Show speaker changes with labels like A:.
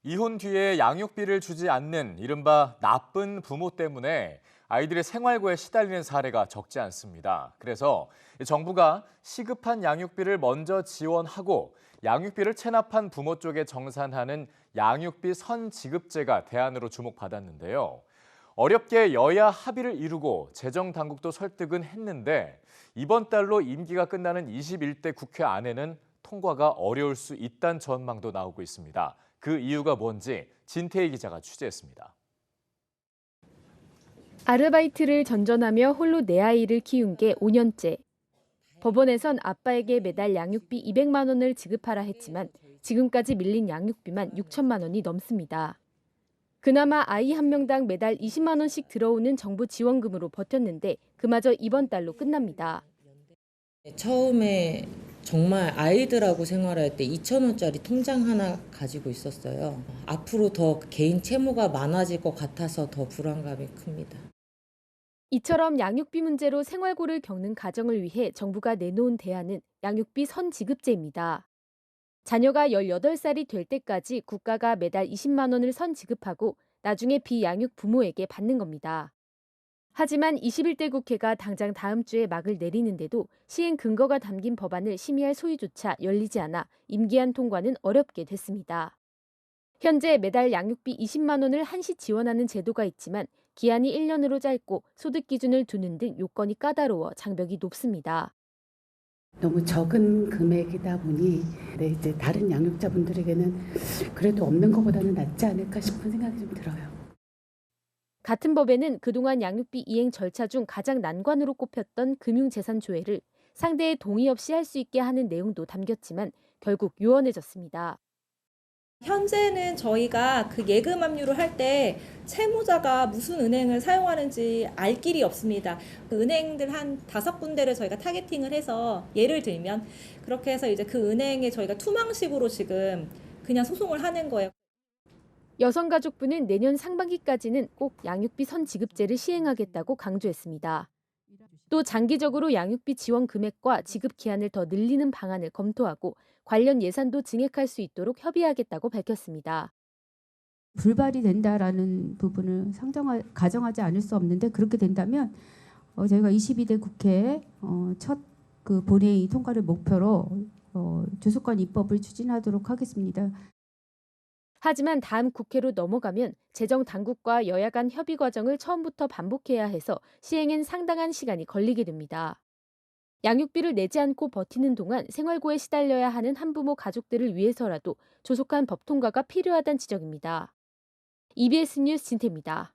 A: 이혼 뒤에 양육비를 주지 않는 이른바 나쁜 부모 때문에 아이들의 생활고에 시달리는 사례가 적지 않습니다. 그래서 정부가 시급한 양육비를 먼저 지원하고 양육비를 체납한 부모 쪽에 정산하는 양육비 선지급제가 대안으로 주목받았는데요. 어렵게 여야 합의를 이루고 재정당국도 설득은 했는데 이번 달로 임기가 끝나는 21대 국회 안에는 통과가 어려울 수 있다는 전망도 나오고 있습니다. 그 이유가 뭔지 진태희 기자가 취재했습니다.
B: 아르바이트를 전전하며 홀로 네 아이를 키운 게 5년째. 법원에선 아빠에게 매달 양육비 200만 원을 지급하라 했지만 지금까지 밀린 양육비만 6천만 원이 넘습니다. 그나마 아이 한 명당 매달 20만 원씩 들어오는 정부 지원금으로 버텼는데 그마저 이번 달로 끝납니다.
C: 처음에 정말 아이들하고 생활할 때 2,000원짜리 통장 하나 가지고 있었어요. 앞으로 더 개인 채무가 많아질 것 같아서 더 불안감이 큽니다.
B: 이처럼 양육비 문제로 생활고를 겪는 가정을 위해 정부가 내놓은 대안은 양육비 선지급제입니다. 자녀가 18살이 될 때까지 국가가 매달 20만 원을 선지급하고 나중에 비양육 부모에게 받는 겁니다. 하지만 21대 국회가 당장 다음 주에 막을 내리는데도 시행 근거가 담긴 법안을 심의할 소위조차 열리지 않아 임기한 통과는 어렵게 됐습니다. 현재 매달 양육비 20만 원을 한시 지원하는 제도가 있지만 기한이 1년으로 짧고 소득 기준을 두는 등 요건이 까다로워 장벽이 높습니다.
D: 너무 적은 금액이다 보니 이제 다른 양육자분들에게는 그래도 없는 것보다는 낫지 않을까 싶은 생각이 좀 들어요.
B: 같은 법에는 그동안 양육비 이행 절차 중 가장 난관으로 꼽혔던 금융재산 조회를 상대의 동의 없이 할 수 있게 하는 내용도 담겼지만 결국 요원해졌습니다.
E: 현재는 저희가 그 예금 압류를 할 때 채무자가 무슨 은행을 사용하는지 알 길이 없습니다. 그 은행들 한 5군데를 저희가 타겟팅을 해서 예를 들면 그렇게 해서 이제 그 은행에 저희가 투망식으로 지금 그냥 소송을 하는 거예요.
B: 여성가족부는 내년 상반기까지는 꼭 양육비 선지급제를 시행하겠다고 강조했습니다. 또 장기적으로 양육비 지원 금액과 지급 기한을 더 늘리는 방안을 검토하고 관련 예산도 증액할 수 있도록 협의하겠다고 밝혔습니다.
F: 불발이 된다라는 부분을 가정하지 않을 수 없는데 그렇게 된다면 저희가 22대 국회 첫 그 본회의 통과를 목표로 주소권 입법을 추진하도록 하겠습니다.
B: 하지만 다음 국회로 넘어가면 재정 당국과 여야 간 협의 과정을 처음부터 반복해야 해서 시행엔 상당한 시간이 걸리게 됩니다. 양육비를 내지 않고 버티는 동안 생활고에 시달려야 하는 한부모 가족들을 위해서라도 조속한 법 통과가 필요하다는 지적입니다. EBS 뉴스 진태입니다.